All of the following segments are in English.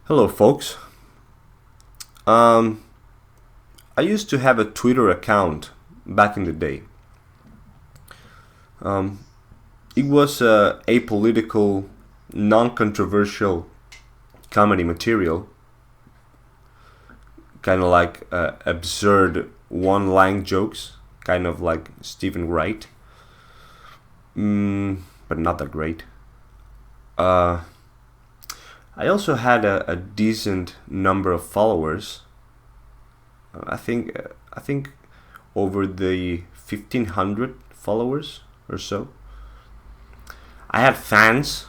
Hello, folks. I used to have a Twitter account back in the day. It was apolitical, non-controversial comedy material, kind of like absurd one-line jokes, kind of like Stephen Wright, but not that great. I also had a decent number of followers. I think over the 1,500 followers or so. I had fans.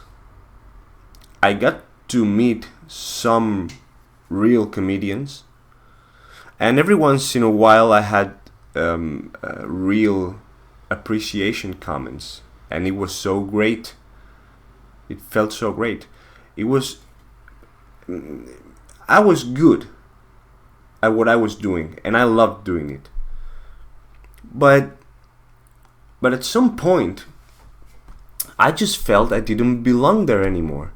I got to meet some real comedians, and every once in a while I had real appreciation comments, and it was so great. It felt so great. I was good at what I was doing, and I loved doing it. But at some point, I just felt I didn't belong there anymore.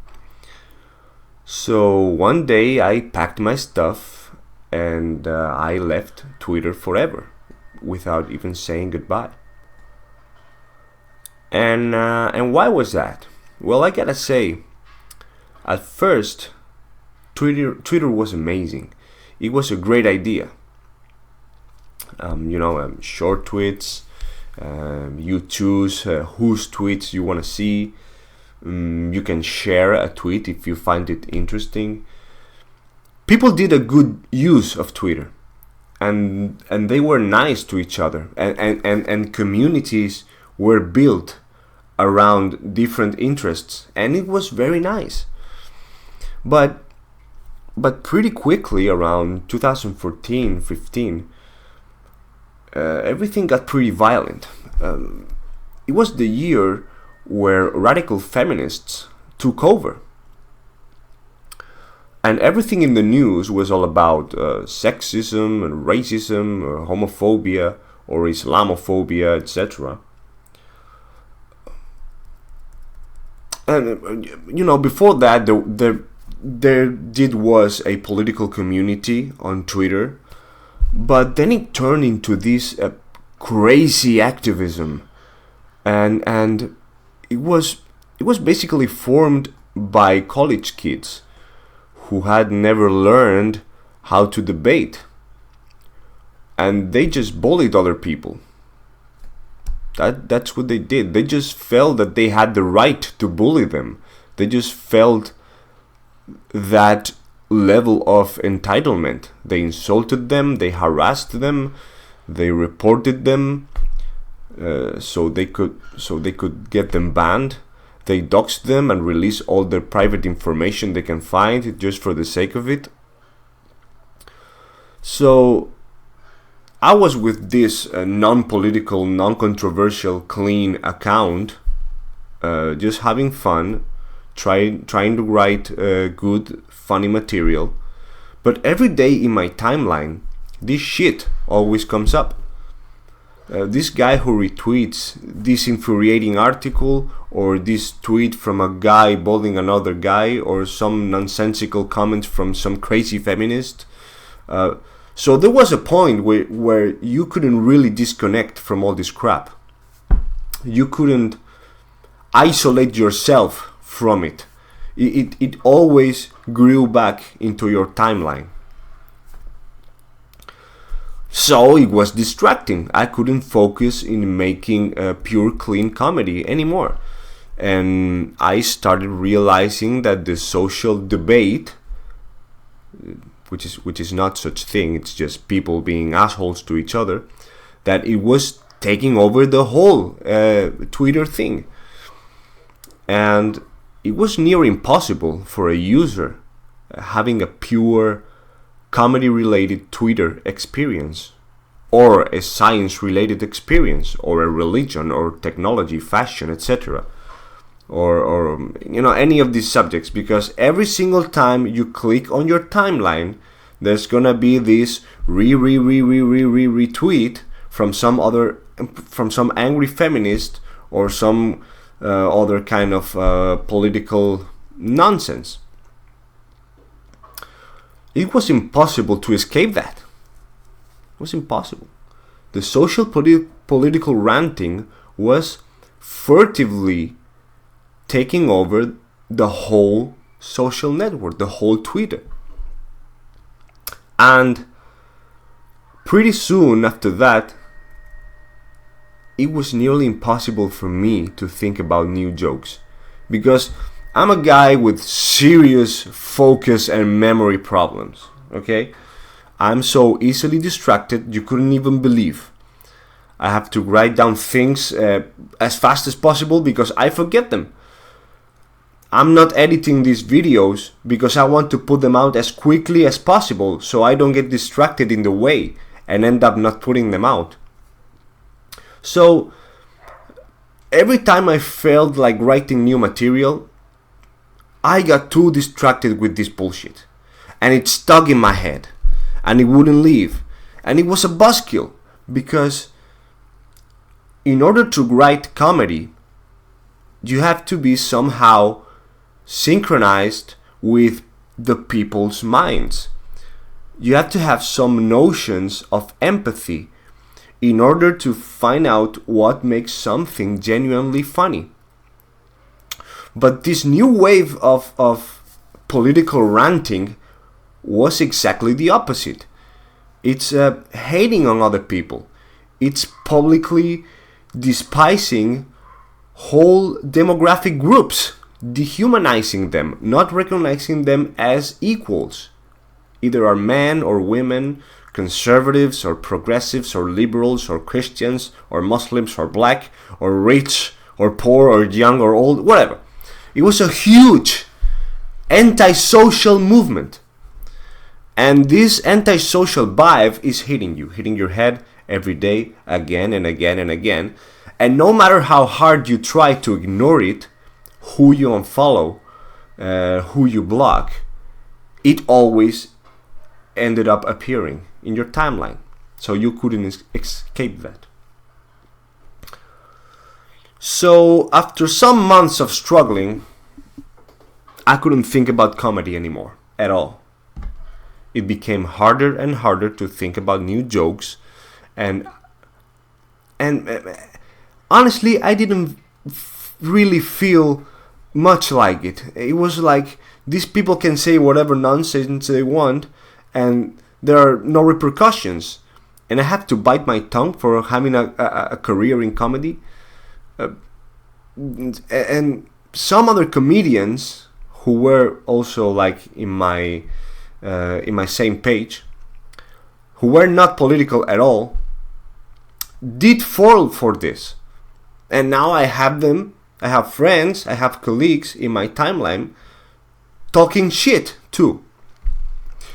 So one day I packed my stuff and I left Twitter forever without even saying goodbye. And why was that? Well, I gotta say, at first, Twitter was amazing. It was a great idea. Short tweets. You choose whose tweets you want to see. You can share a tweet if you find it interesting. People did a good use of Twitter, and they were nice to each other, and communities were built around different interests, and it was very nice. But pretty quickly, around 2014-15, everything got pretty violent. It was the year where radical feminists took over. And everything in the news was all about sexism and racism, or homophobia, or Islamophobia, etc. And before that, there was a political community on Twitter, but then it turned into this crazy activism, and it was basically formed by college kids who had never learned how to debate, and they just bullied other people. That's what they did. They just felt that they had the right to bully them. They just felt that level of entitlement. They insulted them, they harassed them, they reported them, so they could get them banned. They doxed them and released all their private information they can find just for the sake of it. So I was with this non-political, non-controversial, clean account, just having fun, trying to write good, funny material. But every day in my timeline, this shit always comes up. This guy who retweets this infuriating article, or this tweet from a guy bullying another guy, or some nonsensical comments from some crazy feminist. So there was a point where you couldn't really disconnect from all this crap. You couldn't isolate yourself from it. It always grew back into your timeline. So it was distracting. I couldn't focus in making a pure, clean comedy anymore. And I started realizing that the social debate, which is not such thing, it's just people being assholes to each other, that it was taking over the whole Twitter thing. And it was near impossible for a user having a pure comedy-related Twitter experience, or a science-related experience, or a religion, or technology, fashion, etc., or any of these subjects, because every single time you click on your timeline, there's gonna be this retweet from some angry feminist, or some other kind of political nonsense. it was impossible to escape that. It was impossible. The social political ranting was furtively taking over the whole social network, the whole Twitter. And pretty soon after that, it was nearly impossible for me to think about new jokes, because I'm a guy with serious focus and memory problems, okay? I'm so easily distracted you couldn't even believe. I have to write down things as fast as possible because I forget them. I'm not editing these videos because I want to put them out as quickly as possible so I don't get distracted in the way and end up not putting them out. So every time I felt like writing new material, I got too distracted with this bullshit. And it stuck in my head. And it wouldn't leave. And it was a buzzkill. Because in order to write comedy, you have to be somehow synchronized with the people's minds. You have to have some notions of empathy in order to find out what makes something genuinely funny. But this new wave of political ranting was exactly the opposite. It's hating on other people. It's publicly despising whole demographic groups, dehumanizing them, not recognizing them as equals. Either are men or women, conservatives or progressives or liberals or Christians or Muslims or black or rich or poor or young or old, whatever. It was a huge antisocial movement. And this antisocial vibe is hitting you, hitting your head every day, again and again and again. And no matter how hard you try to ignore it, who you unfollow, who you block, it always ended up appearing in your timeline. So you couldn't escape that. So after some months of struggling, I couldn't think about comedy anymore at all. It became harder and harder to think about new jokes, and honestly, I didn't really feel much like it. It was like these people can say whatever nonsense they want, and there are no repercussions. And I have to bite my tongue for having a career in comedy. And some other comedians who were also like in my same page, who were not political at all, did fall for this. And now I have them, I have friends, I have colleagues in my timeline talking shit too.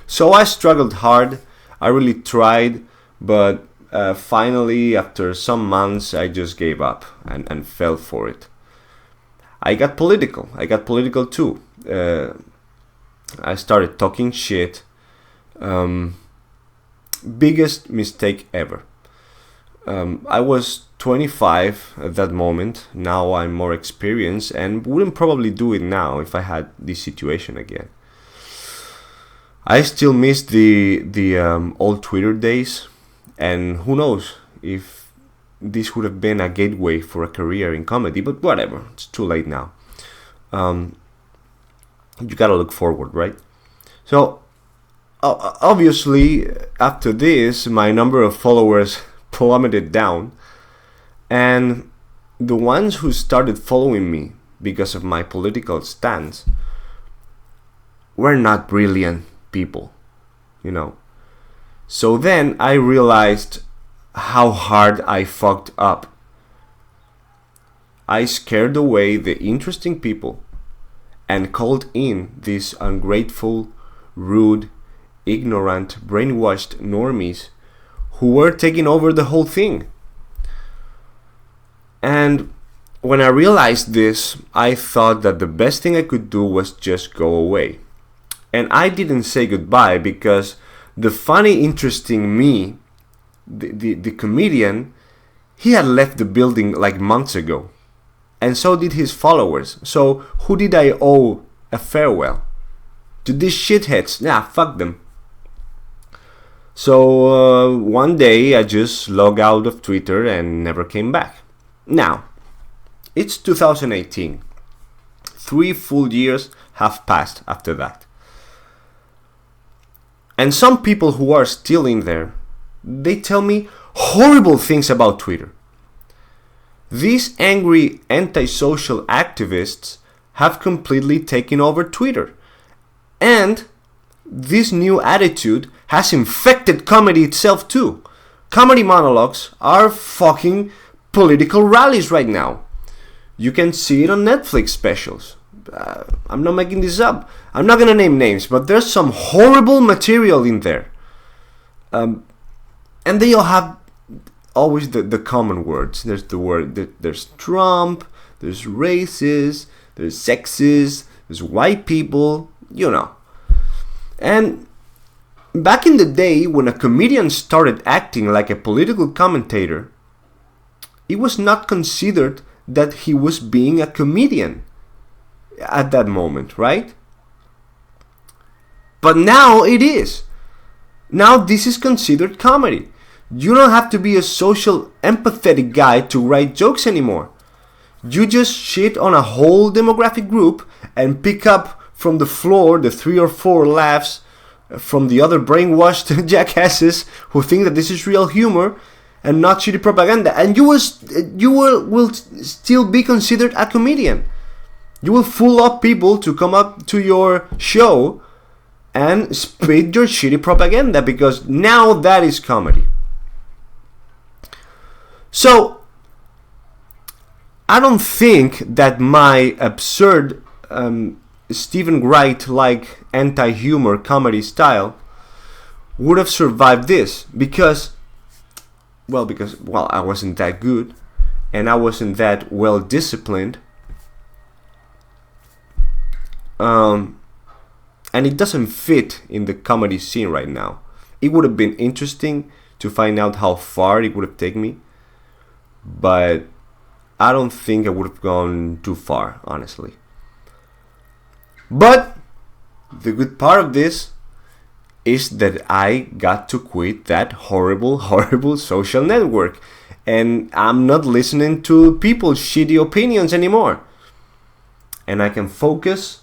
So I struggled hard, I really tried, but finally after some months I just gave up and fell for it. I got political too. I started talking shit. Biggest mistake ever. I was 25 at that moment. Now I'm more experienced and wouldn't probably do it now if I had this situation again. I still miss the old Twitter days, and who knows if this would have been a gateway for a career in comedy, but whatever, it's too late now. You gotta look forward, right? So obviously after this my number of followers plummeted down, and the ones who started following me because of my political stance were not brilliant people, you know. So then I realized how hard I fucked up. I scared away the interesting people and called in these ungrateful, rude, ignorant, brainwashed normies who were taking over the whole thing. And when I realized this, I thought that the best thing I could do was just go away. And I didn't say goodbye because the funny, interesting me, the comedian, he had left the building like months ago. And so did his followers. So who did I owe a farewell? To these shitheads? Nah, fuck them. So one day I just logged out of Twitter and never came back. Now, it's 2018. 3 full years have passed after that. And some people who are still in there, they tell me horrible things about Twitter. These angry antisocial activists have completely taken over Twitter. And this new attitude has infected comedy itself too. Comedy monologues are fucking political rallies right now. You can see it on Netflix specials. I'm not making this up. I'm not gonna name names, but there's some horrible material in there. And they all have always the common words. There's the word, there's Trump, there's racist, there's sexist, there's white people, you know. And back in the day when a comedian started acting like a political commentator, it was not considered that he was being a comedian at that moment, right? But now it is. Now this is considered comedy. You don't have to be a social empathetic guy to write jokes anymore. You just shit on a whole demographic group and pick up from the floor the 3 or 4 laughs from the other brainwashed jackasses who think that this is real humor and not shitty propaganda, and you will still be considered a comedian. You will fool up people to come up to your show and spit your shitty propaganda, because now that is comedy. So I don't think that my absurd Stephen Wright-like anti-humor comedy style would have survived this, because I wasn't that good and I wasn't that well disciplined, and it doesn't fit in the comedy scene right now. It would have been interesting to find out how far it would have taken me, but I don't think I would have gone too far, honestly. But the good part of this is that I got to quit that horrible social network, and I'm not listening to people's shitty opinions anymore. And I can focus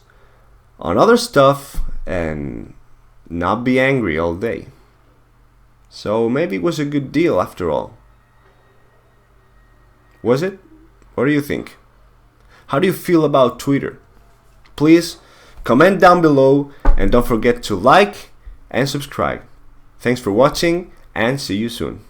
on other stuff and not be angry all day. So maybe it was a good deal after all. Was it? What do you think? How do you feel about Twitter? Please comment down below, and don't forget to like and subscribe. Thanks for watching, and see you soon.